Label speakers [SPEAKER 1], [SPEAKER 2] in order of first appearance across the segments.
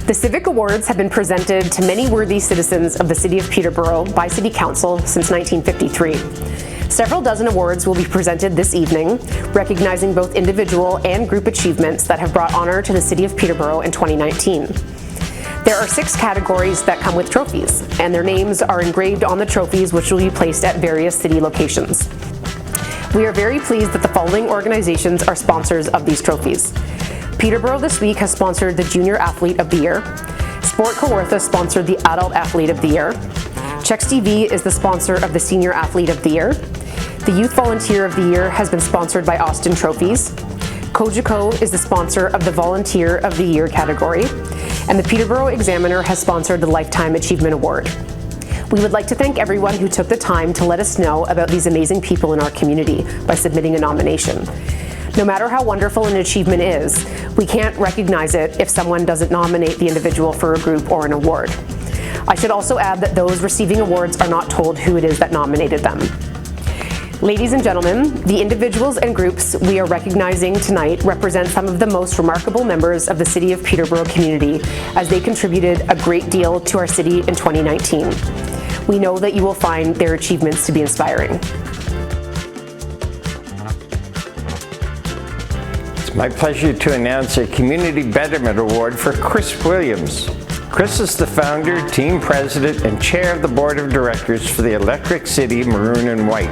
[SPEAKER 1] The Civic Awards have been presented to many worthy citizens of the City of Peterborough by City Council since 1953. Several dozen awards will be presented this evening, recognizing both individual and group achievements that have brought honor to the City of Peterborough in 2019. There are 6 categories that come with trophies, and their names are engraved on the trophies, which will be placed at various city locations. We are very pleased that the following organizations are sponsors of these trophies. Peterborough this week has sponsored the Junior Athlete of the Year. Sport Kawartha sponsored the Adult Athlete of the Year. Chex TV is the sponsor of the Senior Athlete of the Year. The Youth Volunteer of the Year has been sponsored by Austin Trophies. Kojiko is the sponsor of the Volunteer of the Year category. And the Peterborough Examiner has sponsored the Lifetime Achievement Award. We would like to thank everyone who took the time to let us know about these amazing people in our community by submitting a nomination. No matter how wonderful an achievement is, we can't recognize it if someone doesn't nominate the individual for a group or an award. I should also add that those receiving awards are not told who it is that nominated them. Ladies and gentlemen, the individuals and groups we are recognizing tonight represent some of the most remarkable members of the City of Peterborough community, as they contributed a great deal to our city in 2019. We know that you will find their achievements to be inspiring.
[SPEAKER 2] My pleasure to announce a Community Betterment Award for Chris Williams. Chris is the founder, team president, and chair of the board of directors for the Electric City Maroon and White,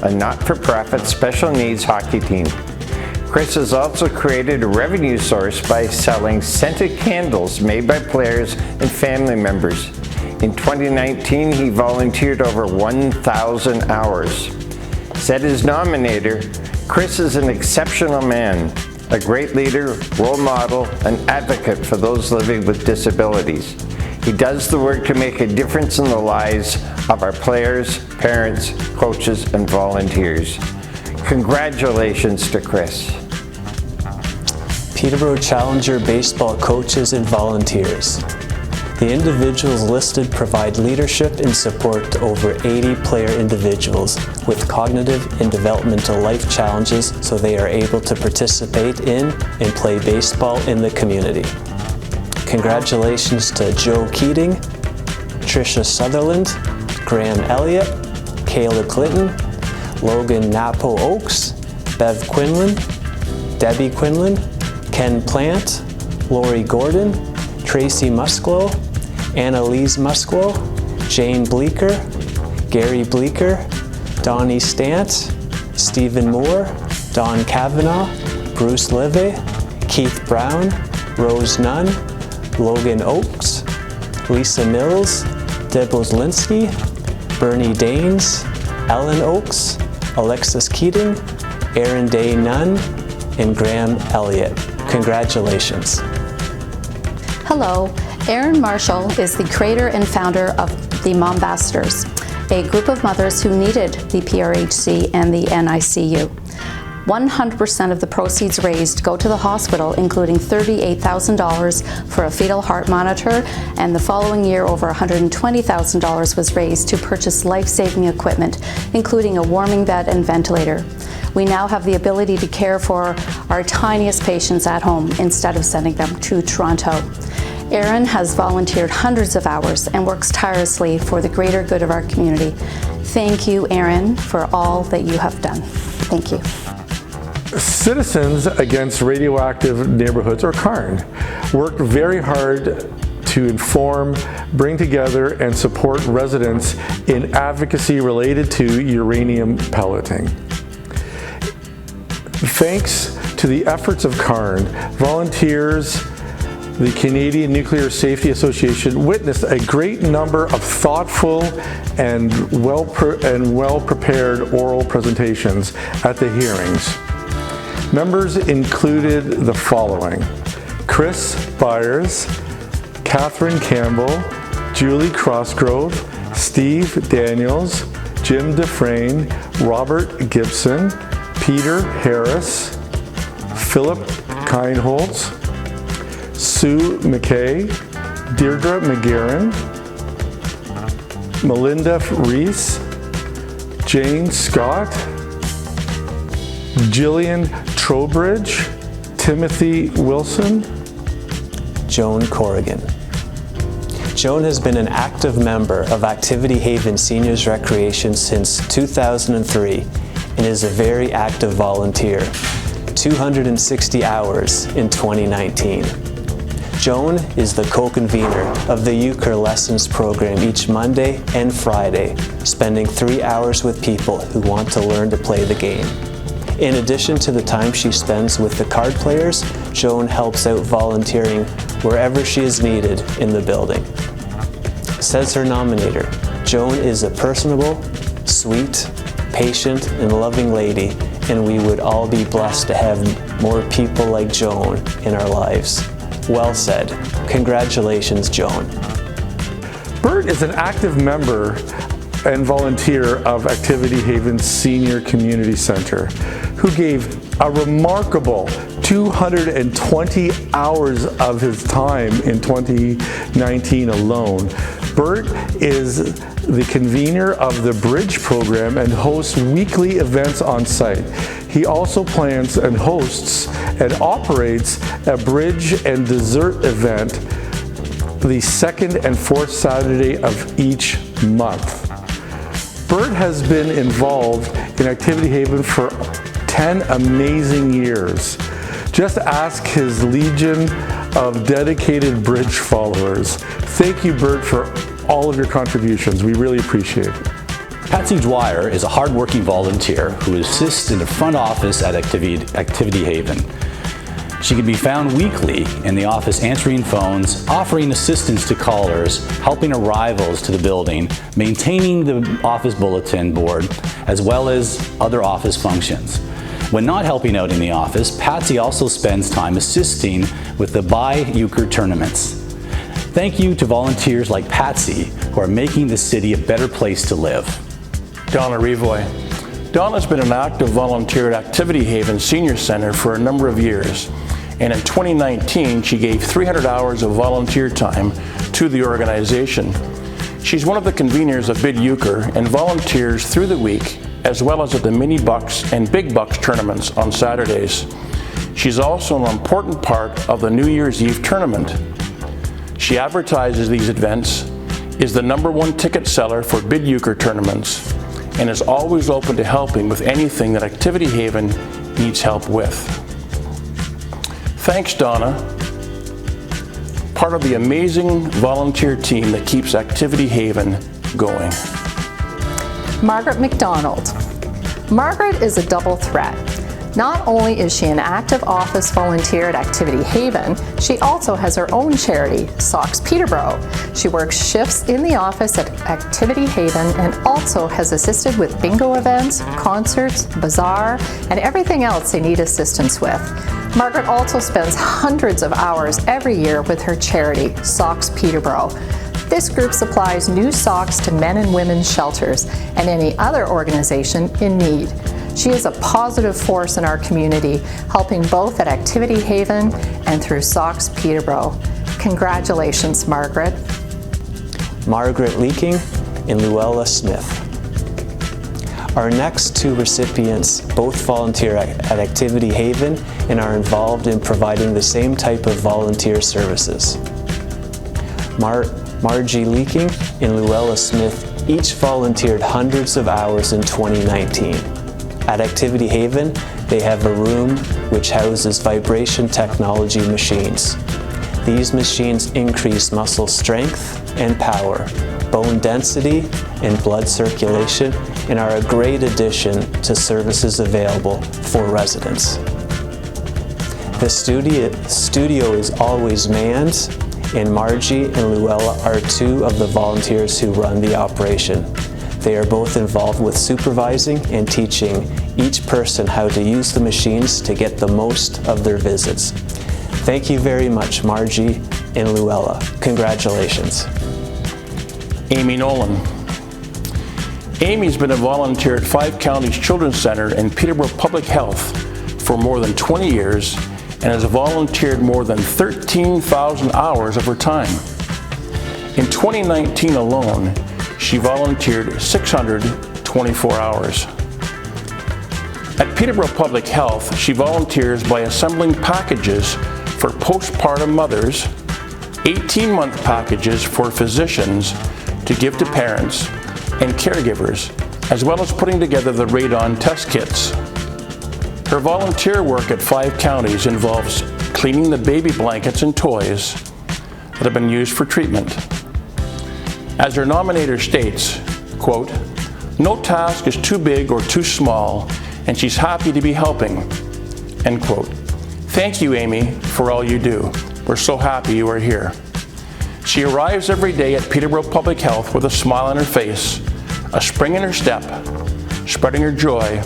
[SPEAKER 2] a not-for-profit special needs hockey team. Chris has also created a revenue source by selling scented candles made by players and family members. In 2019, he volunteered over 1,000 hours. Said his nominator, Chris is an exceptional man, a great leader, role model, and advocate for those living with disabilities. He does the work to make a difference in the lives of our players, parents, coaches, and volunteers. Congratulations to Chris.
[SPEAKER 3] Peterborough Challenger baseball coaches and volunteers. The individuals listed provide leadership and support to over 80 player individuals with cognitive and developmental life challenges, so they are able to participate in and play baseball in the community. Congratulations to Joe Keating, Tricia Sutherland, Graham Elliott, Kayla Clinton, Logan Napo Oaks, Bev Quinlan, Debbie Quinlan, Ken Plant, Lori Gordon, Tracy Musclo, Annalise Musclo, Jane Bleeker, Gary Bleeker, Donnie Stant, Stephen Moore, Don Kavanaugh, Bruce Livey, Keith Brown, Rose Nunn, Logan Oakes, Lisa Mills, Deb Linsky, Bernie Daines, Ellen Oakes, Alexis Keating, Aaron Day Nunn, and Graham Elliott. Congratulations.
[SPEAKER 4] Hello, Erin Marshall is the creator and founder of the Mombassadors, a group of mothers who needed the PRHC and the NICU. 100% of the proceeds raised go to the hospital, including $38,000 for a fetal heart monitor, and the following year over $120,000 was raised to purchase life-saving equipment, including a warming bed and ventilator. We now have the ability to care for our tiniest patients at home instead of sending them to Toronto. Erin has volunteered hundreds of hours and works tirelessly for the greater good of our community. Thank you, Erin, for all that you have done. Thank you.
[SPEAKER 5] Citizens Against Radioactive Neighborhoods, or CARN, worked very hard to inform, bring together, and support residents in advocacy related to uranium pelleting. Thanks to the efforts of CARN, volunteers the Canadian Nuclear Safety Association witnessed a great number of thoughtful and well-prepared oral presentations at the hearings. Members included the following: Chris Byers, Catherine Campbell, Julie Crossgrove, Steve Daniels, Jim Dufresne, Robert Gibson, Peter Harris, Philip Kindholtz, Sue McKay, Deirdre McGarren, Melinda Reese, Jane Scott, Jillian Trowbridge, Timothy Wilson,
[SPEAKER 3] Joan Corrigan. Joan has been an active member of Activity Haven Seniors Recreation since 2003 and is a very active volunteer, 260 hours in 2019. Joan is the co-convener of the Euchre Lessons program each Monday and Friday, spending 3 hours with people who want to learn to play the game. In addition to the time she spends with the card players, Joan helps out volunteering wherever she is needed in the building. Says her nominator, Joan is a personable, sweet, patient, and loving lady, and we would all be blessed to have more people like Joan in our lives. Well said. Congratulations, Joan.
[SPEAKER 5] Bert is an active member and volunteer of Activity Haven Senior Community Center, who gave a remarkable 220 hours of his time in 2019 alone. Bert is the convener of the Bridge program and hosts weekly events on site. He also plans and hosts and operates a Bridge and Dessert event the second and fourth Saturday of each month. Bert has been involved in Activity Haven for 10 amazing years. Just ask his legion of dedicated Bridge followers. Thank you, Bert, for all of your contributions. We really appreciate it.
[SPEAKER 6] Patsy Dwyer is a hardworking volunteer who assists in the front office at Activity Haven. She can be found weekly in the office answering phones, offering assistance to callers, helping arrivals to the building, maintaining the office bulletin board, as well as other office functions. When not helping out in the office, Patsy also spends time assisting with the Euchre tournaments. Thank you to volunteers like Patsy who are making the city a better place to live.
[SPEAKER 7] Donna Revoy. Donna's been an active volunteer at Activity Haven Senior Center for a number of years, and in 2019 she gave 300 hours of volunteer time to the organization. She's one of the conveners of Bid Euchre and volunteers through the week, as well as at the Mini Bucks and Big Bucks tournaments on Saturdays. She's also an important part of the New Year's Eve tournament. She advertises these events, is the #1 ticket seller for Bid Euchre tournaments, and is always open to helping with anything that Activity Haven needs help with. Thanks, Donna, part of the amazing volunteer team that keeps Activity Haven going.
[SPEAKER 8] Margaret McDonald. Margaret is a double threat. Not only is she an active office volunteer at Activity Haven, she also has her own charity, Socks Peterborough. She works shifts in the office at Activity Haven and also has assisted with bingo events, concerts, bazaar, and everything else they need assistance with. Margaret also spends hundreds of hours every year with her charity, Socks Peterborough. This group supplies new socks to men and women's shelters and any other organization in need. She is a positive force in our community, helping both at Activity Haven and through Socks Peterborough. Congratulations, Margaret.
[SPEAKER 3] Margaret Leaking and Luella Smith. Our next two recipients both volunteer at Activity Haven and are involved in providing the same type of volunteer services. Margie Leaking and Luella Smith each volunteered hundreds of hours in 2019. At Activity Haven, they have a room which houses vibration technology machines. These machines increase muscle strength and power, bone density, and blood circulation, and are a great addition to services available for residents. The studio is always manned, and Margie and Luella are two of the volunteers who run the operation. They are both involved with supervising and teaching each person how to use the machines to get the most of their visits. Thank you very much, Margie and Luella. Congratulations.
[SPEAKER 7] Amy Nolan. Amy's been a volunteer at 5 Counties Children's Center and Peterborough Public Health for more than 20 years and has volunteered more than 13,000 hours of her time. In 2019 alone, she volunteered 624 hours. At Peterborough Public Health, she volunteers by assembling packages for postpartum mothers, 18-month packages for physicians to give to parents and caregivers, as well as putting together the radon test kits. Her volunteer work at 5 counties involves cleaning the baby blankets and toys that have been used for treatment. As her nominator states, quote, "No task is too big or too small, and she's happy to be helping," end quote. Thank you, Amy, for all you do. We're so happy you are here. She arrives every day at Peterborough Public Health with a smile on her face, a spring in her step, spreading her joy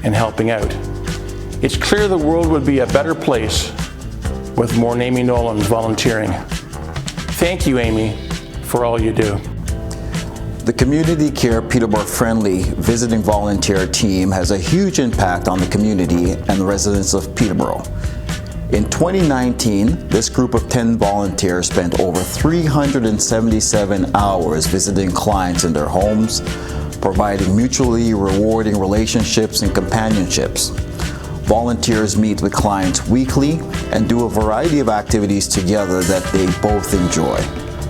[SPEAKER 7] and helping out. It's clear the world would be a better place with more Amy Nolans volunteering. Thank you, Amy, for all you do.
[SPEAKER 9] The Community Care Peterborough Friendly Visiting Volunteer Team has a huge impact on the community and the residents of Peterborough. In 2019, this group of 10 volunteers spent over 377 hours visiting clients in their homes, providing mutually rewarding relationships and companionships. Volunteers meet with clients weekly and do a variety of activities together that they both enjoy.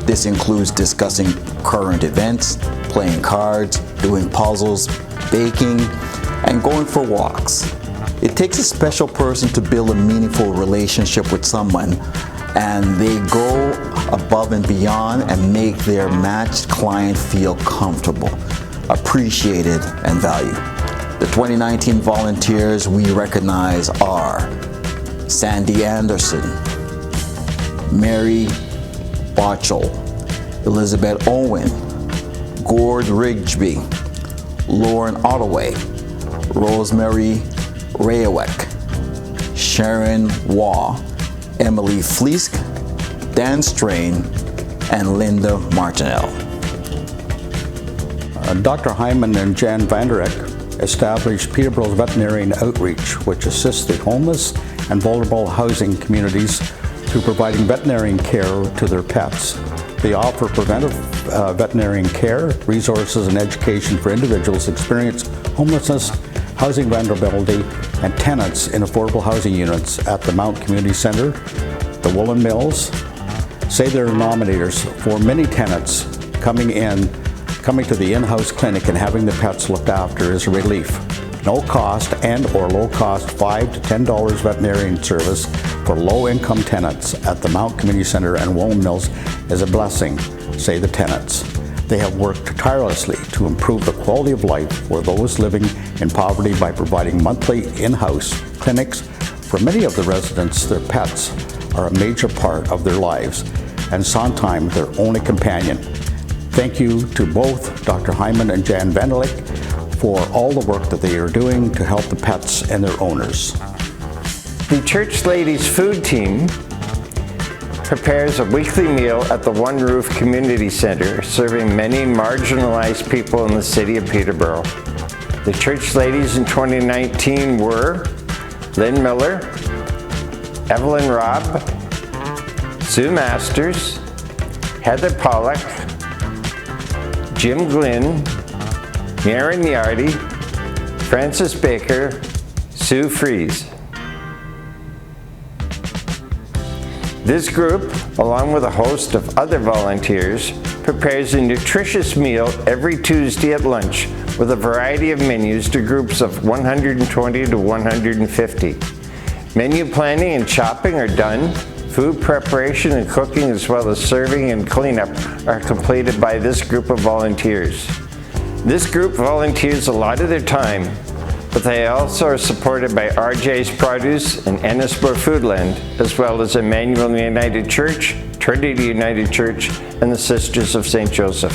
[SPEAKER 9] This includes discussing current events, playing cards, doing puzzles, baking, and going for walks. It takes a special person to build a meaningful relationship with someone, and they go above and beyond and make their matched client feel comfortable, appreciated, and valued. The 2019 volunteers we recognize are Sandy Anderson, Mary Botchell, Elizabeth Owen, Gord Rigsby, Lauren Ottaway, Rosemary Rayawek, Sharon Waugh, Emily Fleesk, Dan Strain, and Linda Martinell.
[SPEAKER 10] Dr. Hyman and Jan Vanderek established Peterborough's Veterinarian Outreach, which assists the homeless and vulnerable housing communities through providing veterinarian care to their pets. They offer preventive veterinarian care, resources, and education for individuals experiencing homelessness, housing vulnerability, and tenants in affordable housing units at the Mount Community Centre, the Woolen Mills. Say they're nominators for many tenants coming to the in-house clinic and having the pets looked after is a relief. No cost and or low cost $5 to $10 veterinarian service for low-income tenants at the Mount Community Centre and Woolen Mills is a blessing, say the tenants. They have worked tirelessly to improve the quality of life for those living in poverty by providing monthly in-house clinics. For many of the residents, their pets are a major part of their lives and sometimes their only companion. Thank you to both Dr. Hyman and Jan Vanderlik for all the work that they are doing to help the pets and their owners.
[SPEAKER 2] The Church Ladies Food Team prepares a weekly meal at the One Roof Community Center, serving many marginalized people in the city of Peterborough. The Church Ladies in 2019 were Lynn Miller, Evelyn Robb, Sue Masters, Heather Pollock, Jim Glynn, Maren Yardy, Francis Baker, Sue Fries. This group, along with a host of other volunteers, prepares a nutritious meal every Tuesday at lunch with a variety of menus to groups of 120 to 150. Menu planning and shopping are done. Food preparation and cooking, as well as serving and cleanup, are completed by this group of volunteers. This group volunteers a lot of their time but they also are supported by RJ's Produce and Ennisborough Foodland, as well as Emmanuel United Church, Trinity United Church, and the Sisters of St. Joseph.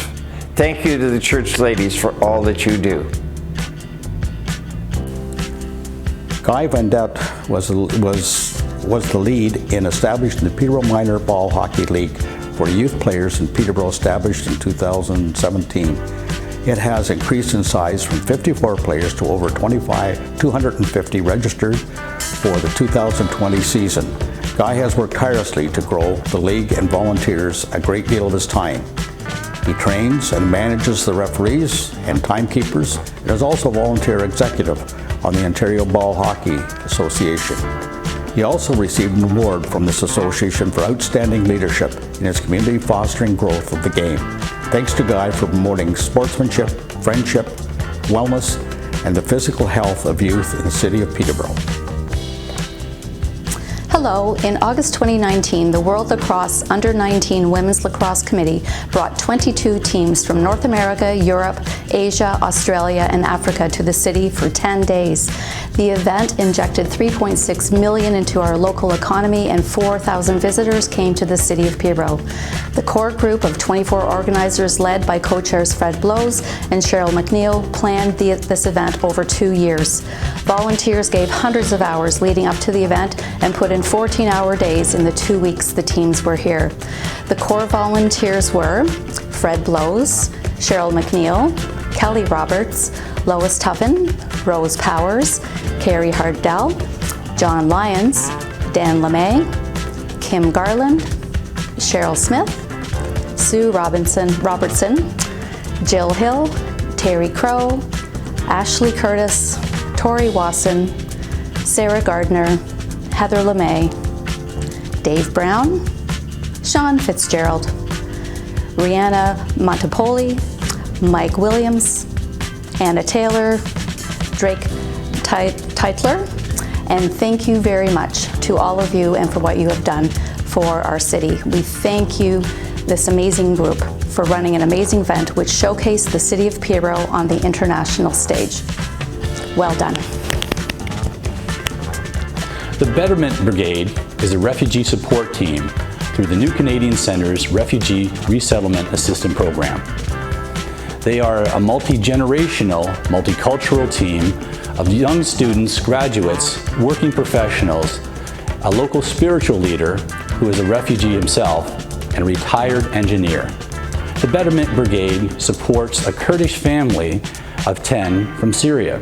[SPEAKER 2] Thank you to the church ladies for all that you do.
[SPEAKER 10] Guy Vendette was the lead in establishing the Peterborough Minor Ball Hockey League for youth players in Peterborough, established in 2017. It has increased in size from 54 players to over 250 registered for the 2020 season. Guy has worked tirelessly to grow the league and volunteers a great deal of his time. He trains and manages the referees and timekeepers and is also a volunteer executive on the Ontario Ball Hockey Association. He also received an award from this association for outstanding leadership in his community fostering growth of the game. Thanks to Guy for promoting sportsmanship, friendship, wellness, and the physical health of youth in the city of Peterborough.
[SPEAKER 4] Hello. In August 2019, the World Lacrosse Under-19 Women's Lacrosse Committee brought 22 teams from North America, Europe, Asia, Australia, and Africa to the city for 10 days. The event injected $3.6 million into our local economy, and 4,000 visitors came to the city of Peterborough. The core group of 24 organizers, led by co-chairs Fred Blows and Cheryl McNeil, planned this event over 2 years. Volunteers gave hundreds of hours leading up to the event and put in 14-hour days in the 2 weeks the teams were here. The core volunteers were Fred Blows, Cheryl McNeil, Kelly Roberts, Lois Tuffin, Rose Powers, Carrie Hardell, John Lyons, Dan LeMay, Kim Garland, Cheryl Smith, Sue Robertson, Jill Hill, Terry Crow, Ashley Curtis, Tori Wasson, Sarah Gardner, Heather LeMay, Dave Brown, Sean Fitzgerald, Rihanna Montepoli, Mike Williams, Anna Taylor, Drake Teitler, and thank you very much to all of you and for what you have done for our city. We thank you, this amazing group, for running an amazing event which showcased the city of Peterborough on the international stage. Well done.
[SPEAKER 6] The Betterment Brigade is a refugee support team through the New Canadian Centre's Refugee Resettlement Assistance Program. They are a multi-generational, multicultural team of young students, graduates, working professionals, a local spiritual leader who is a refugee himself, and a retired engineer. The Betterment Brigade supports a Kurdish family of 10 from Syria.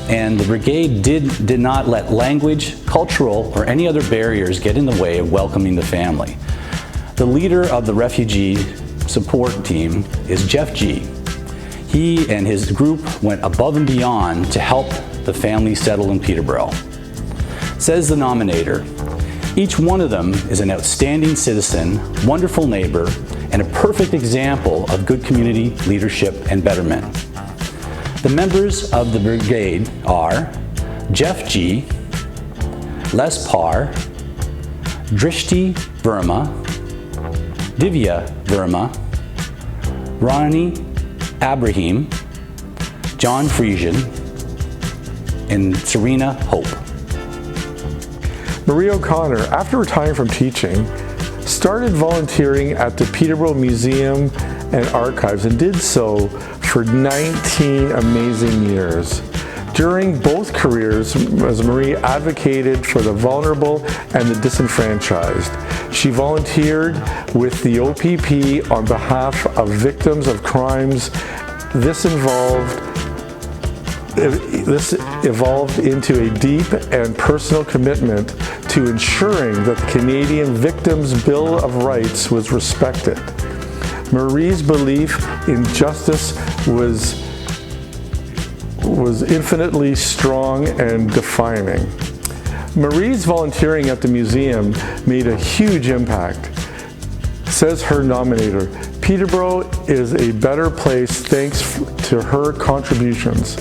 [SPEAKER 6] And the brigade did not let language, cultural, or any other barriers get in the way of welcoming the family. The leader of the refugee support team is Jeff G. He and his group went above and beyond to help the family settle in Peterborough. Says the nominator, each one of them is an outstanding citizen, wonderful neighbor, and a perfect example of good community leadership and betterment. The members of the brigade are Jeff G., Les Parr, Drishti Verma, Divya Verma, Ronnie Abraham, John Friesian, and Serena Hope.
[SPEAKER 5] Marie O'Connor, after retiring from teaching, started volunteering at the Peterborough Museum and Archives and did so for 19 amazing years. During both careers, as Marie advocated for the vulnerable and the disenfranchised. She volunteered with the OPP on behalf of victims of crimes. This evolved into a deep and personal commitment to ensuring that the Canadian Victims' Bill of Rights was respected. Marie's belief in justice was infinitely strong and defining. Marie's volunteering at the museum made a huge impact. Says her nominator, Peterborough is a better place thanks to her contributions.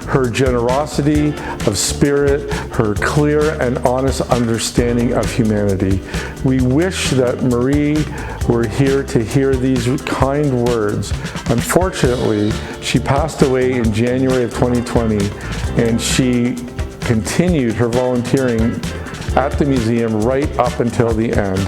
[SPEAKER 5] her generosity of spirit, her clear and honest understanding of humanity. We wish that Marie were here to hear these kind words. Unfortunately, she passed away in January of 2020, and she continued her volunteering at the museum right up until the end.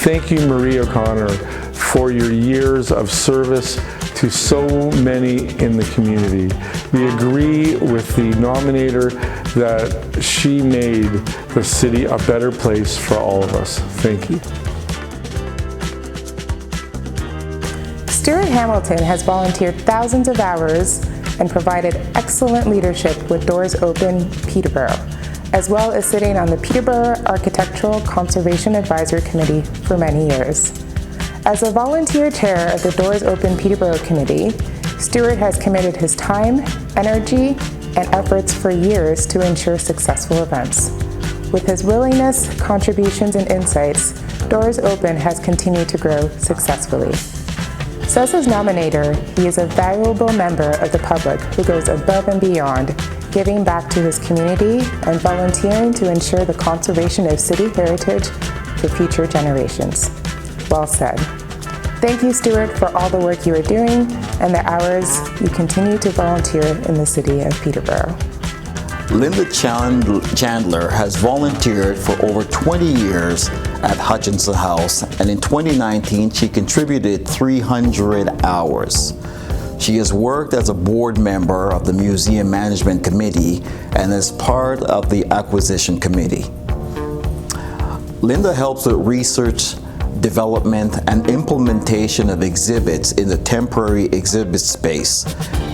[SPEAKER 5] Thank you, Marie O'Connor, for your years of service to so many in the community. We agree with the nominator that she made the city a better place for all of us. Thank you.
[SPEAKER 11] Stuart Hamilton has volunteered thousands of hours and provided excellent leadership with Doors Open Peterborough, as well as sitting on the Peterborough Architectural Conservation Advisory Committee for many years. As a volunteer chair of the Doors Open Peterborough Committee, Stuart has committed his time, energy, and efforts for years to ensure successful events. With his willingness, contributions, and insights, Doors Open has continued to grow successfully. Says his nominator, he is a valuable member of the public who goes above and beyond, giving back to his community and volunteering to ensure the conservation of city heritage for future generations. Well said. Thank you, Stuart, for all the work you are doing and the hours you continue to volunteer in the city of Peterborough.
[SPEAKER 9] Linda Chandler has volunteered for over 20 years at Hutchinson House, and in 2019 she contributed 300 hours. She has worked as a board member of the Museum Management Committee and as part of the Acquisition Committee. Linda helps with research, development, and implementation of exhibits in the temporary exhibit space.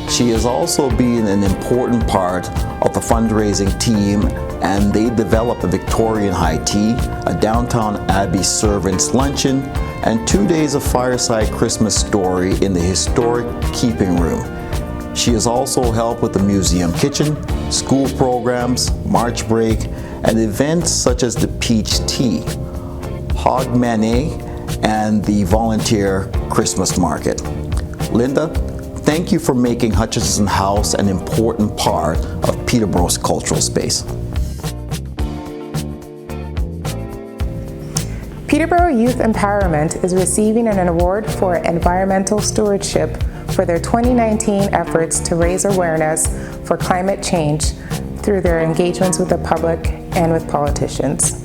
[SPEAKER 9] She has also been an important part of the fundraising team, and they developed a Victorian high tea, a downtown Abbey servants luncheon, and 2 days of fireside Christmas story in the historic keeping room. She has also helped with the museum kitchen, school programs, March break, and events such as the Peach Tea, Hogmanay, and the volunteer Christmas market. Linda, thank you for making Hutchinson House an important part of Peterborough's cultural space.
[SPEAKER 11] Peterborough Youth Empowerment is receiving an award for environmental stewardship for their 2019 efforts to raise awareness for climate change through their engagements with the public and with politicians.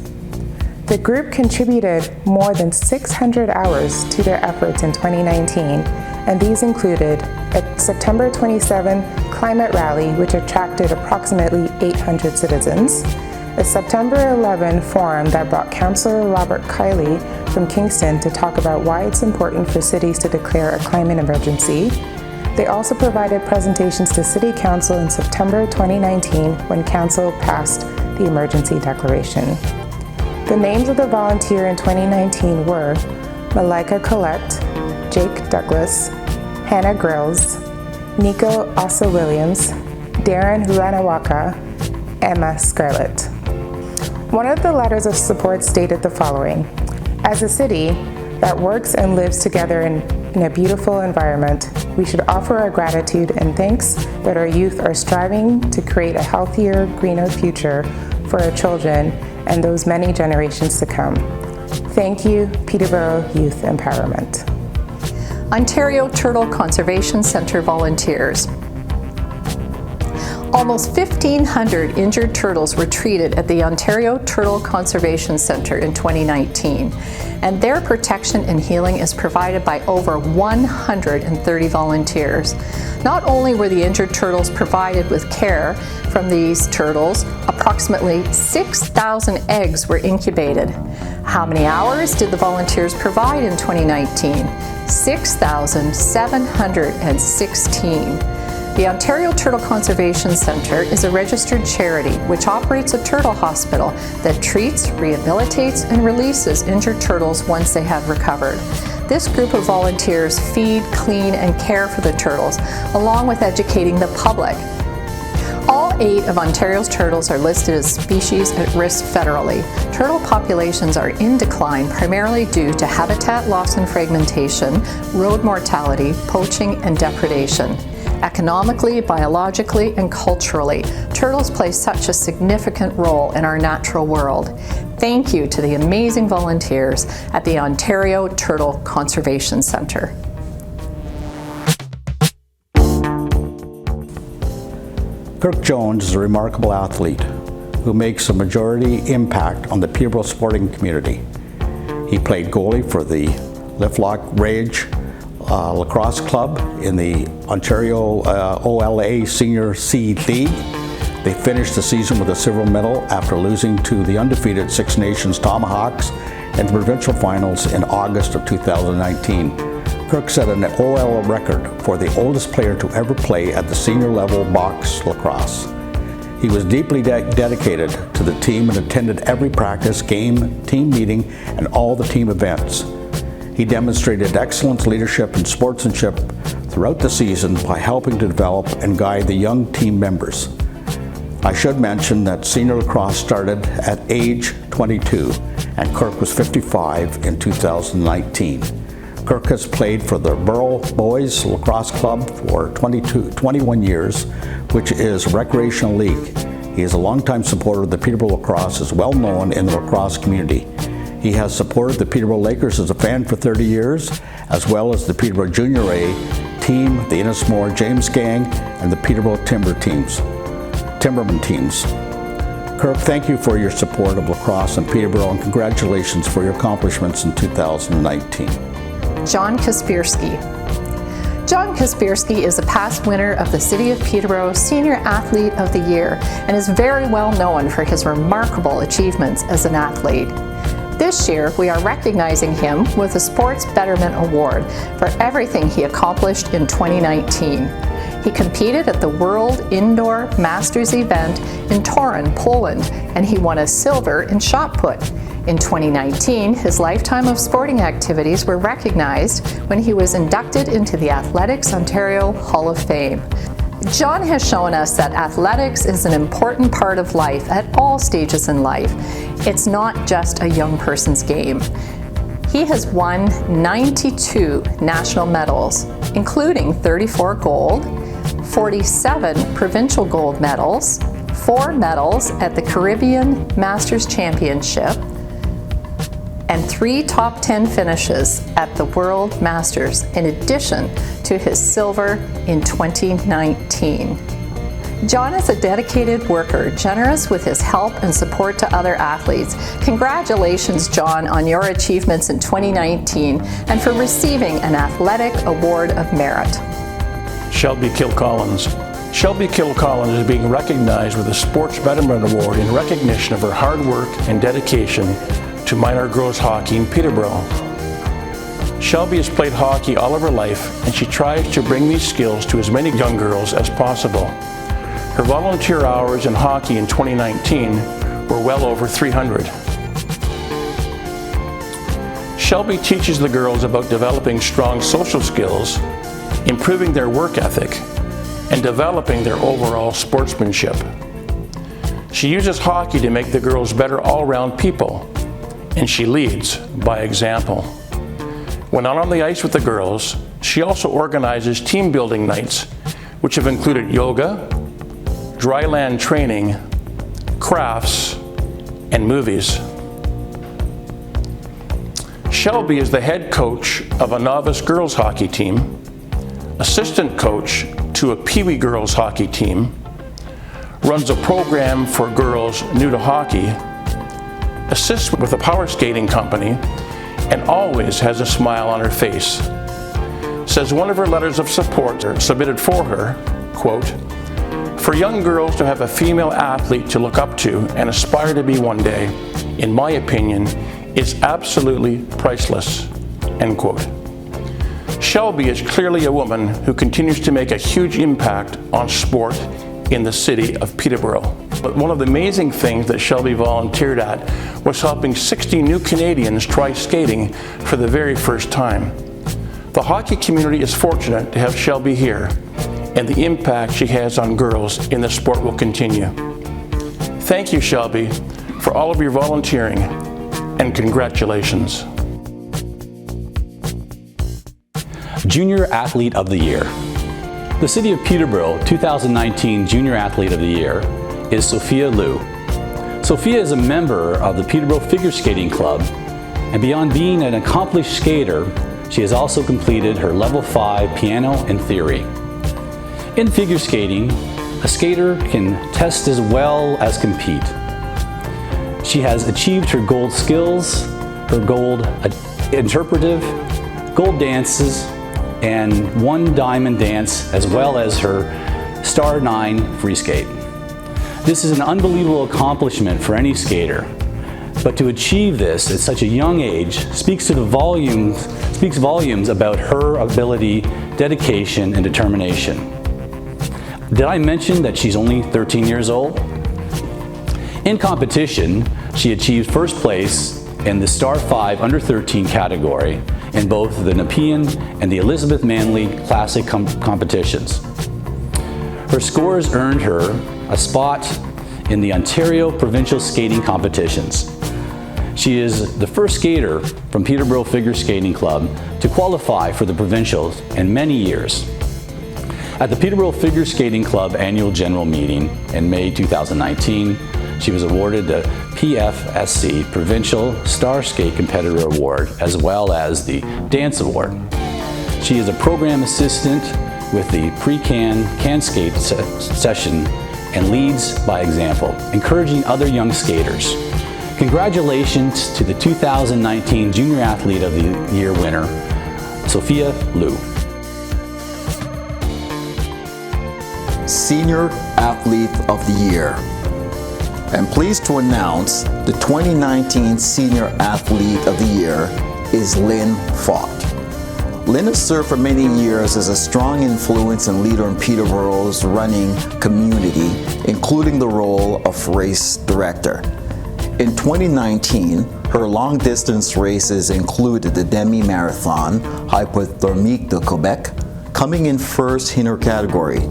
[SPEAKER 11] The group contributed more than 600 hours to their efforts in 2019, and these included a September 27 climate rally, which attracted approximately 800 citizens, a September 11 forum that brought Councillor Robert Kiley from Kingston to talk about why it's important for cities to declare a climate emergency. They also provided presentations to City Council in September 2019 when Council passed the emergency declaration. The names of the volunteers in 2019 were Malika Collette, Jake Douglas, Hannah Grills, Nico Asa-Williams, Darren Ranawaka, Emma Scarlett. One of the letters of support stated the following: as a city that works and lives together in a beautiful environment, we should offer our gratitude and thanks that our youth are striving to create a healthier, greener future for our children and those many generations to come. Thank you, Peterborough Youth Empowerment.
[SPEAKER 8] Ontario Turtle Conservation Centre volunteers. Almost 1,500 injured turtles were treated at the Ontario Turtle Conservation Centre in 2019, and their protection and healing is provided by over 130 volunteers. Not only were the injured turtles provided with care from these turtles, approximately 6,000 eggs were incubated. How many hours did the volunteers provide in 2019? 6,716. The Ontario Turtle Conservation Centre is a registered charity which operates a turtle hospital that treats, rehabilitates, and releases injured turtles once they have recovered. This group of volunteers feed, clean, and care for the turtles, along with educating the public. All 8 of Ontario's turtles are listed as species at risk federally. Turtle populations are in decline primarily due to habitat loss and fragmentation, road mortality, poaching, and depredation. Economically, biologically, and culturally, turtles play such a significant role in our natural world. Thank you to the amazing volunteers at the Ontario Turtle Conservation Centre.
[SPEAKER 10] Kirk Jones is a remarkable athlete who makes a majority impact on the Peterborough sporting community. He played goalie for the Liftlock Rage Lacrosse Club in the Ontario OLA Senior C League. They finished the season with a silver medal after losing to the undefeated Six Nations Tomahawks in the provincial finals in August of 2019. Kirk set an OL record for the oldest player to ever play at the senior level box lacrosse. He was deeply dedicated to the team and attended every practice, game, team meeting, and all the team events. He demonstrated excellent leadership and sportsmanship throughout the season by helping to develop and guide the young team members. I should mention that senior lacrosse started at age 22 and Kirk was 55 in 2019. Kirk has played for the Borough Boys Lacrosse Club for 21 years, which is a recreational league. He is a longtime supporter of the Peterborough Lacrosse, is well known in the lacrosse community. He has supported the Peterborough Lakers as a fan for 30 years, as well as the Peterborough Junior A team, the Innismore James Gang, and the Peterborough Timberman teams. Kirk, thank you for your support of lacrosse in Peterborough and congratulations for your accomplishments in 2019.
[SPEAKER 8] John Kaspersky. John Kaspersky is a past winner of the City of Peterborough Senior Athlete of the Year and is very well known for his remarkable achievements as an athlete. This year, we are recognizing him with the Sports Betterment Award for everything he accomplished in 2019. He competed at the World Indoor Masters event in Torun, Poland, and he won a silver in shot put. In 2019, his lifetime of sporting activities were recognized when he was inducted into the Athletics Ontario Hall of Fame. John has shown us that athletics is an important part of life at all stages in life. It's not just a young person's game. He has won 92 national medals, including 34 gold, 47 provincial gold medals, 4 medals at the Caribbean Masters Championship, and 3 top 10 finishes at the World Masters, in addition to his silver in 2019. John is a dedicated worker, generous with his help and support to other athletes. Congratulations, John, on your achievements in 2019 and for receiving an Athletic Award of Merit.
[SPEAKER 7] Shelby Kilcollins. Shelby Kilcollins is being recognized with the Sports Betterment Award in recognition of her hard work and dedication to minor girls hockey in Peterborough. Shelby has played hockey all of her life and she tries to bring these skills to as many young girls as possible. Her volunteer hours in hockey in 2019 were well over 300. Shelby teaches the girls about developing strong social skills, improving their work ethic, and developing their overall sportsmanship. She uses hockey to make the girls better all-round people, and she leads by example. When out on the ice with the girls, she also organizes team building nights, which have included yoga, dry land training, crafts, and movies. Shelby is the head coach of a novice girls hockey team, assistant coach to a Pee-wee girls hockey team, runs a program for girls new to hockey, assists with a power skating company, and always has a smile on her face. Says one of her letters of support submitted for her, quote, "For young girls to have a female athlete to look up to and aspire to be one day, in my opinion, is absolutely priceless," end quote. Shelby is clearly a woman who continues to make a huge impact on sport in the city of Peterborough. But one of the amazing things that Shelby volunteered at was helping 60 new Canadians try skating for the very first time. The hockey community is fortunate to have Shelby here, and the impact she has on girls in the sport will continue. Thank you, Shelby, for all of your volunteering, and congratulations.
[SPEAKER 6] Junior Athlete of the Year. The City of Peterborough 2019 Junior Athlete of the Year is Sophia Lieu. Sophia is a member of the Peterborough Figure Skating Club, and beyond being an accomplished skater, she has also completed her Level 5 piano and theory. In figure skating, a skater can test as well as compete. She has achieved her gold skills, her gold interpretive, gold dances, and 1 diamond dance, as well as her Star 9 free skate. This is an unbelievable accomplishment for any skater, but to achieve this at such a young age speaks volumes about her ability, dedication, and determination. Did I mention that she's only 13 years old? In competition, she achieved first place in the Star 5 Under 13 category in both the Nepean and the Elizabeth Manley Classic competitions. Her scores earned her a spot in the Ontario Provincial Skating Competitions. She is the first skater from Peterborough Figure Skating Club to qualify for the provincials in many years. At the Peterborough Figure Skating Club annual general meeting in May 2019, she was awarded the PFSC Provincial Star Skate Competitor Award, as well as the Dance Award. She is a program assistant with the Can Skate session and leads by example, encouraging other young skaters. Congratulations to the 2019 Junior Athlete of the Year winner, Sophia Lieu.
[SPEAKER 9] Senior Athlete of the Year. I'm pleased to announce the 2019 Senior Athlete of the Year is Lynn Fott. Lynn has served for many years as a strong influence and leader in Peterborough's running community, including the role of race director. In 2019, her long-distance races included the Demi-Marathon Hypothermique de Quebec, coming in first in her category,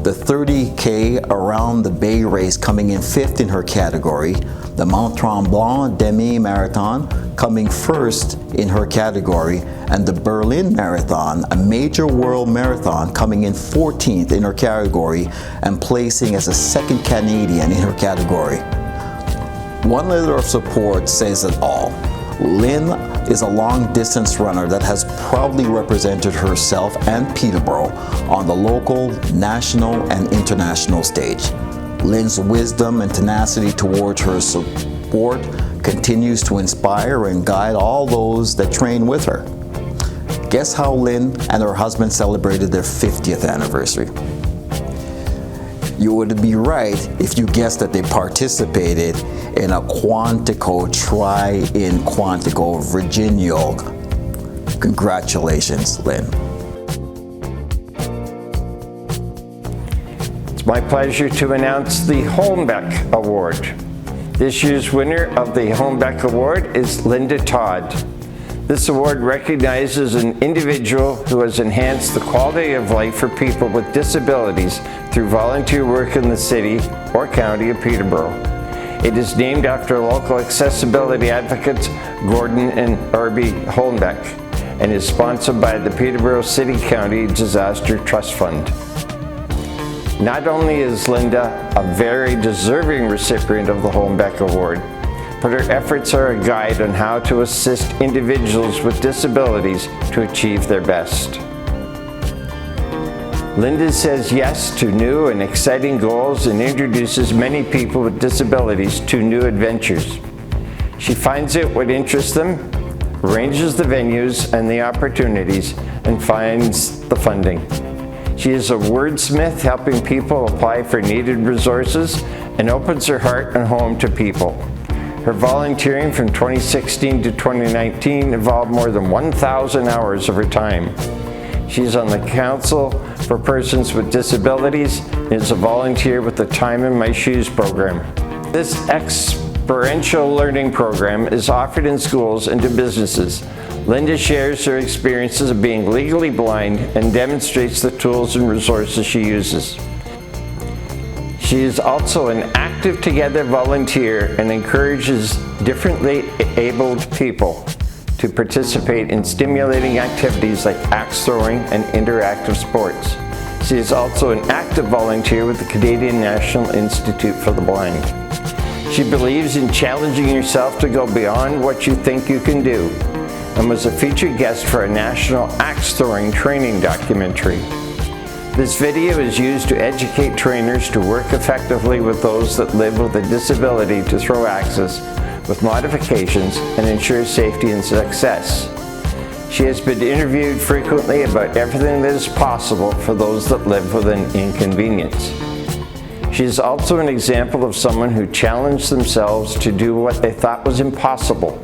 [SPEAKER 9] the 30K Around the Bay race coming in fifth in her category, the Mont Tremblant Demi-Marathon coming first in her category, and the Berlin Marathon, a major world marathon, coming in 14th in her category and placing as a second Canadian in her category. One letter of support says it all. Lynn is a long-distance runner that has proudly represented herself and Peterborough on the local, national, and international stage. Lynn's wisdom and tenacity towards her sport continues to inspire and guide all those that train with her. Guess how Lynn and her husband celebrated their 50th anniversary? You would be right if you guessed that they participated in a Quantico Try in Quantico Virginia. Congratulations, Lynn.
[SPEAKER 2] It's my pleasure to announce the Holmbeck Award. This year's winner of the Holmbeck Award is Linda Todd. This award recognizes an individual who has enhanced the quality of life for people with disabilities through volunteer work in the city or county of Peterborough. It is named after local accessibility advocates Gordon and Arby Holmbeck and is sponsored by the Peterborough City County Disaster Trust Fund. Not only is Linda a very deserving recipient of the Holmbeck Award, but her efforts are a guide on how to assist individuals with disabilities to achieve their best. Linda says yes to new and exciting goals and introduces many people with disabilities to new adventures. She finds out what interests them, arranges the venues and the opportunities, and finds the funding. She is a wordsmith, helping people apply for needed resources, and opens her heart and home to people. Her volunteering from 2016 to 2019 involved more than 1,000 hours of her time. She's on the Council for Persons with Disabilities and is a volunteer with the Time in My Shoes program. This experiential learning program is offered in schools and to businesses, Linda shares her experiences of being legally blind and demonstrates the tools and resources she uses. She is also an active Together volunteer and encourages differently abled people to participate in stimulating activities like axe throwing and interactive sports. She is also an active volunteer with the Canadian National Institute for the Blind. She believes in challenging yourself to go beyond what you think you can do, and was a featured guest for a national axe throwing training documentary. This video is used to educate trainers to work effectively with those that live with a disability to throw axes with modifications and ensure safety and success. She has been interviewed frequently about everything that is possible for those that live with an inconvenience. She is also an example of someone who challenged themselves to do what they thought was impossible.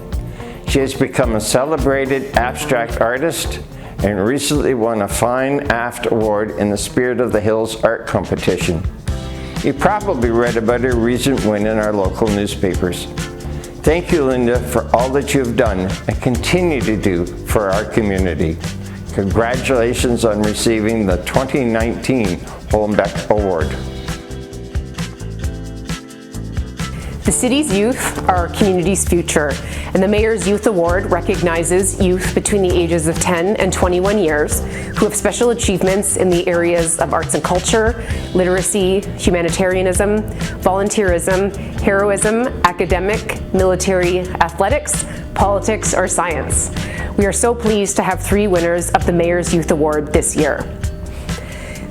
[SPEAKER 2] She has become a celebrated abstract artist and recently won a Fine Aft Award in the Spirit of the Hills art competition. You probably read about her recent win in our local newspapers. Thank you, Linda, for all that you have done and continue to do for our community. Congratulations on receiving the 2019 Holmbeck Award.
[SPEAKER 1] The city's youth are our community's future, and the Mayor's Youth Award recognizes youth between the ages of 10 and 21 years who have special achievements in the areas of arts and culture, literacy, humanitarianism, volunteerism, heroism, academic, military, athletics, politics, or science. We are so pleased to have 3 winners of the Mayor's Youth Award this year.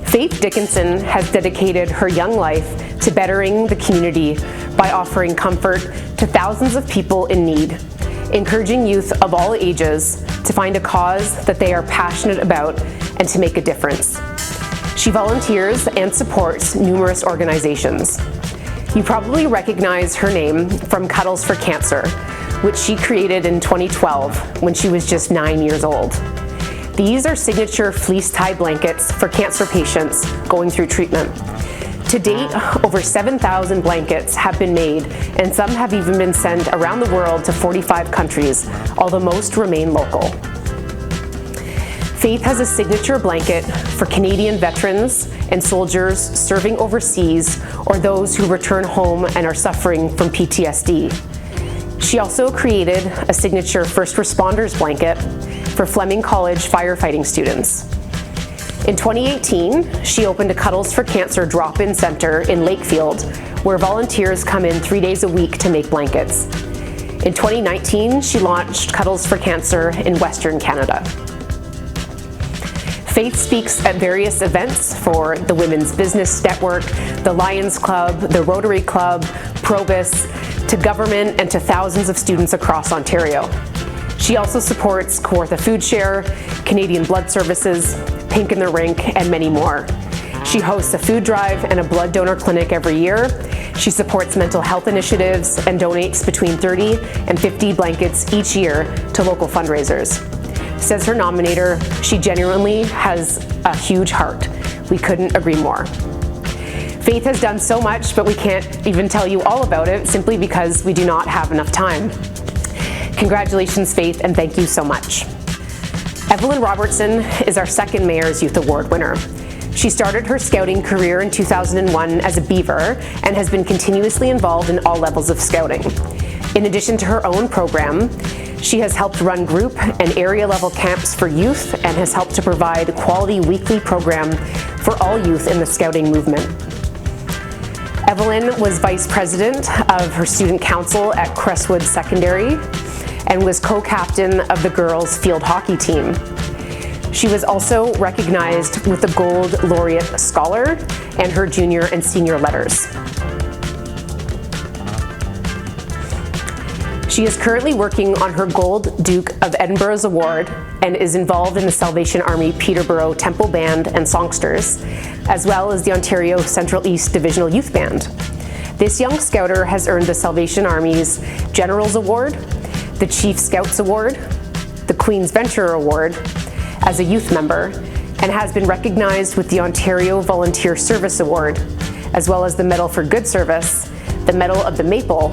[SPEAKER 1] Faith Dickinson has dedicated her young life to bettering the community by offering comfort to thousands of people in need, encouraging youth of all ages to find a cause that they are passionate about and to make a difference. She volunteers and supports numerous organizations. You probably recognize her name from Cuddles for Cancer, which she created in 2012 when she was just 9 years old. These are signature fleece tie blankets for cancer patients going through treatment. To date, over 7,000 blankets have been made, and some have even been sent around the world to 45 countries, although most remain local. Faith has a signature blanket for Canadian veterans and soldiers serving overseas or those who return home and are suffering from PTSD. She also created a signature first responders blanket for Fleming College firefighting students. In 2018, she opened a Cuddles for Cancer drop-in center in Lakefield, where volunteers come in 3 days a week to make blankets. In 2019, she launched Cuddles for Cancer in Western Canada. Faith speaks at various events for the Women's Business Network, the Lions Club, the Rotary Club, Probus, to government and to thousands of students across Ontario. She also supports Kawartha Food Share, Canadian Blood Services, Pink in the Rink, and many more. She hosts a food drive and a blood donor clinic every year. She supports mental health initiatives and donates between 30 and 50 blankets each year to local fundraisers. Says her nominator, she genuinely has a huge heart. We couldn't agree more. Faith has done so much, but we can't even tell you all about it simply because we do not have enough time. Congratulations, Faith, and thank you so much. Evelyn Robertson is our second Mayor's Youth Award winner. She started her scouting career in 2001 as a beaver and has been continuously involved in all levels of scouting. In addition to her own program, she has helped run group and area level camps for youth and has helped to provide a quality weekly program for all youth in the scouting movement. Evelyn was vice president of her student council at Crestwood Secondary and was co-captain of the girls' field hockey team. She was also recognized with the Gold Laureate Scholar and her junior and senior letters. She is currently working on her Gold Duke of Edinburgh's Award and is involved in the Salvation Army Peterborough Temple Band and Songsters, as well as the Ontario Central East Divisional Youth Band. This young scouter has earned the Salvation Army's General's Award, the Chief Scouts Award, the Queen's Venture Award as a youth member, and has been recognized with the Ontario Volunteer Service Award, as well as the Medal for Good Service, the Medal of the Maple,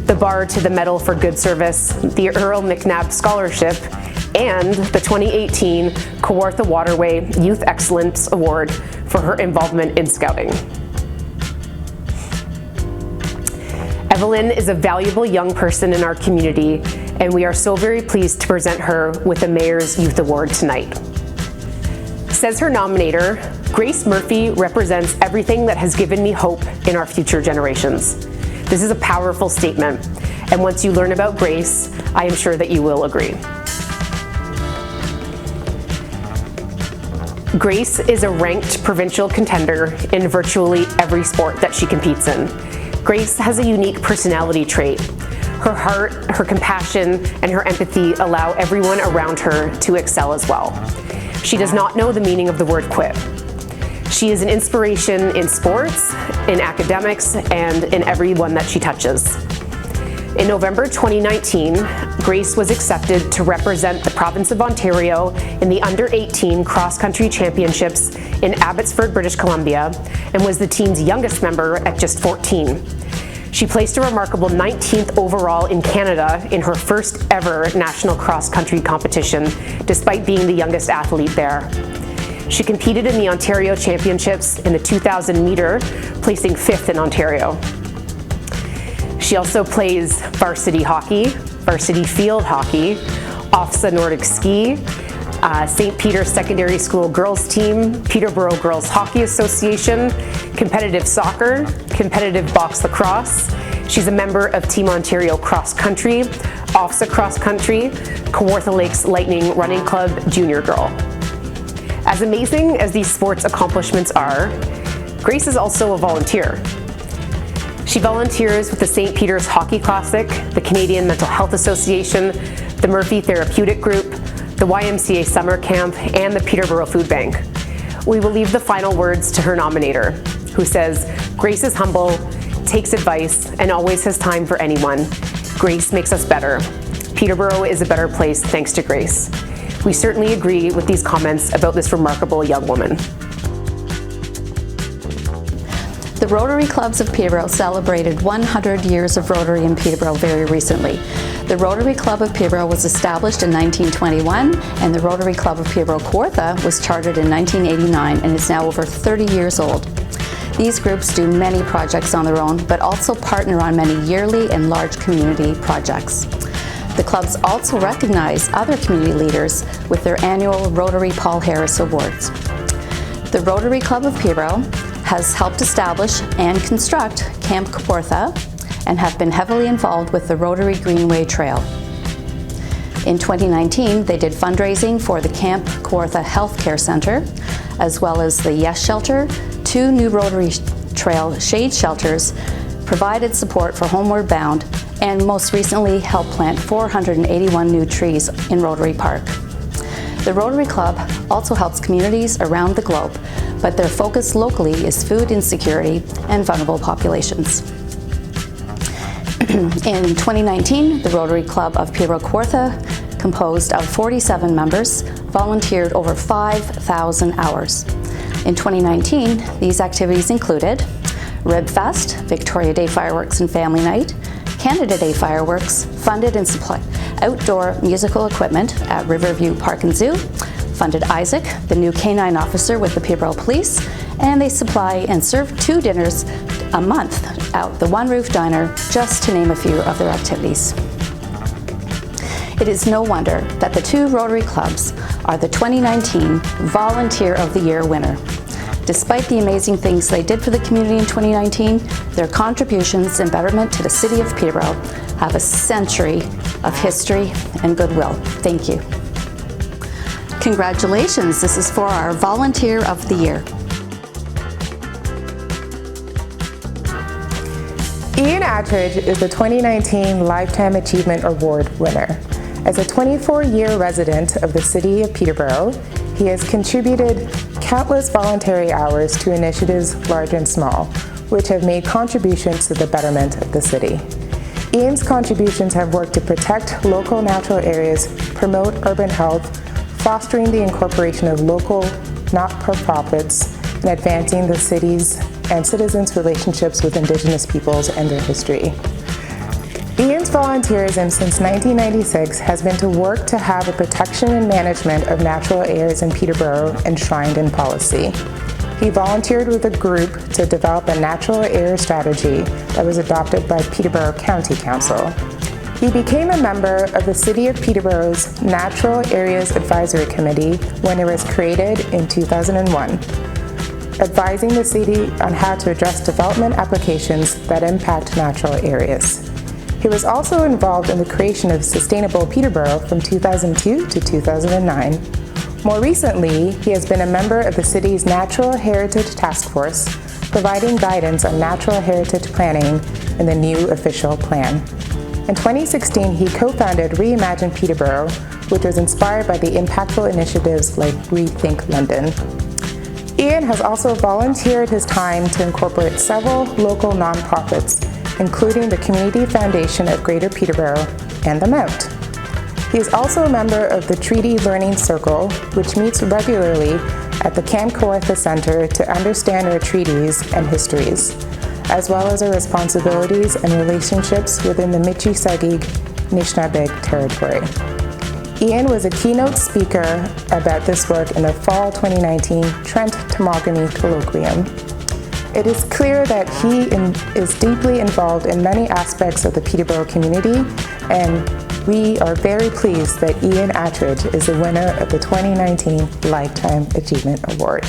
[SPEAKER 1] the Bar to the Medal for Good Service, the Earl McNabb Scholarship, and the 2018 Kawartha Waterway Youth Excellence Award for her involvement in scouting. Evelyn is a valuable young person in our community, and we are so very pleased to present her with the Mayor's Youth Award tonight. Says her nominator, Grace Murphy represents everything that has given me hope in our future generations. This is a powerful statement, and once you learn about Grace, I am sure that you will agree. Grace is a ranked provincial contender in virtually every sport that she competes in. Grace has a unique personality trait. Her heart, her compassion, and her empathy allow everyone around her to excel as well. She does not know the meaning of the word quit. She is an inspiration in sports, in academics, and in everyone that she touches. In November 2019, Grace was accepted to represent the province of Ontario in the Under-18 Cross-Country Championships in Abbotsford, British Columbia, and was the team's youngest member at just 14. She placed a remarkable 19th overall in Canada in her first ever national cross-country competition, despite being the youngest athlete there. She competed in the Ontario Championships in the 2,000 meter, placing 5th in Ontario. She also plays varsity hockey, varsity field hockey, OFSA Nordic ski, St. Peter's Secondary School girls team, Peterborough Girls Hockey Association, competitive soccer, competitive box lacrosse. She's a member of Team Ontario Cross Country, OFSA Cross Country, Kawartha Lakes Lightning Running Club Junior Girl. As amazing as these sports accomplishments are, Grace is also a volunteer. She volunteers with the St. Peter's Hockey Classic, the Canadian Mental Health Association, the Murphy Therapeutic Group, the YMCA Summer Camp, and the Peterborough Food Bank. We will leave the final words to her nominator, who says, Grace is humble, takes advice, and always has time for anyone. Grace makes us better. Peterborough is a better place thanks to Grace. We certainly agree with these comments about this remarkable young woman.
[SPEAKER 4] The Rotary Clubs of Peterborough celebrated 100 years of Rotary in Peterborough very recently. The Rotary Club of Peterborough was established in 1921, and the Rotary Club of Peterborough Kawartha was chartered in 1989 and is now over 30 years old. These groups do many projects on their own, but also partner on many yearly and large community projects. The clubs also recognize other community leaders with their annual Rotary Paul Harris Awards. The Rotary Club of Peterborough has helped establish and construct Camp Kawartha and have been heavily involved with the Rotary Greenway Trail. In 2019, they did fundraising for the Camp Kawartha Health Care Centre, as well as the Yes Shelter, 2 new Rotary Trail shade shelters, provided support for Homeward Bound, and most recently helped plant 481 new trees in Rotary Park. The Rotary Club also helps communities around the globe, but their focus locally is food insecurity and vulnerable populations. In 2019, the Rotary Club of Peterborough Kawartha, composed of 47 members, volunteered over 5,000 hours. In 2019, these activities included Rib Fest, Victoria Day Fireworks and Family Night, Canada Day Fireworks, funded and supplied outdoor musical equipment at Riverview Park and Zoo, funded Isaac, the new canine officer with the Peterborough Police, and they supply and serve 2 dinners a month out the One Roof Diner, just to name a few of their activities. It is no wonder that the 2 Rotary Clubs are the 2019 Volunteer of the Year winner. Despite the amazing things they did for the community in 2019, their contributions and betterment to the city of Peterborough have a century of history and goodwill. Thank you. Congratulations, this is for our Volunteer of the Year.
[SPEAKER 11] Ian Attridge is the 2019 Lifetime Achievement Award winner. As a 24-year resident of the city of Peterborough, he has contributed countless voluntary hours to initiatives large and small, which have made contributions to the betterment of the city. Ian's contributions have worked to protect local natural areas, promote urban health, fostering the incorporation of local not-for-profits, and advancing the city's and citizens' relationships with Indigenous peoples and their history. Ian's volunteerism since 1996 has been to work to have a protection and management of natural areas in Peterborough enshrined in policy. He volunteered with a group to develop a natural area strategy that was adopted by Peterborough County Council. He became a member of the City of Peterborough's Natural Areas Advisory Committee when it was created in 2001, advising the city on how to address development applications that impact natural areas. He was also involved in the creation of Sustainable Peterborough from 2002 to 2009. More recently, he has been a member of the city's Natural Heritage Task Force, providing guidance on natural heritage planning in the new official plan. In 2016, he co-founded Reimagine Peterborough, which was inspired by the impactful initiatives like Rethink London. Ian has also volunteered his time to incorporate several local nonprofits, including the Community Foundation of Greater Peterborough and the Mount. He is also a member of the Treaty Learning Circle, which meets regularly at the Camp Kawartha Center to understand our treaties and histories, as well as our responsibilities and relationships within the Michi-Sagig Nishnabeg territory. Ian was a keynote speaker about this work in the fall 2019 Trent Tomogamy Colloquium. It is clear that he is deeply involved in many aspects of the Peterborough community, and we are very pleased that Ian Attridge is the winner of the 2019 Lifetime Achievement Award.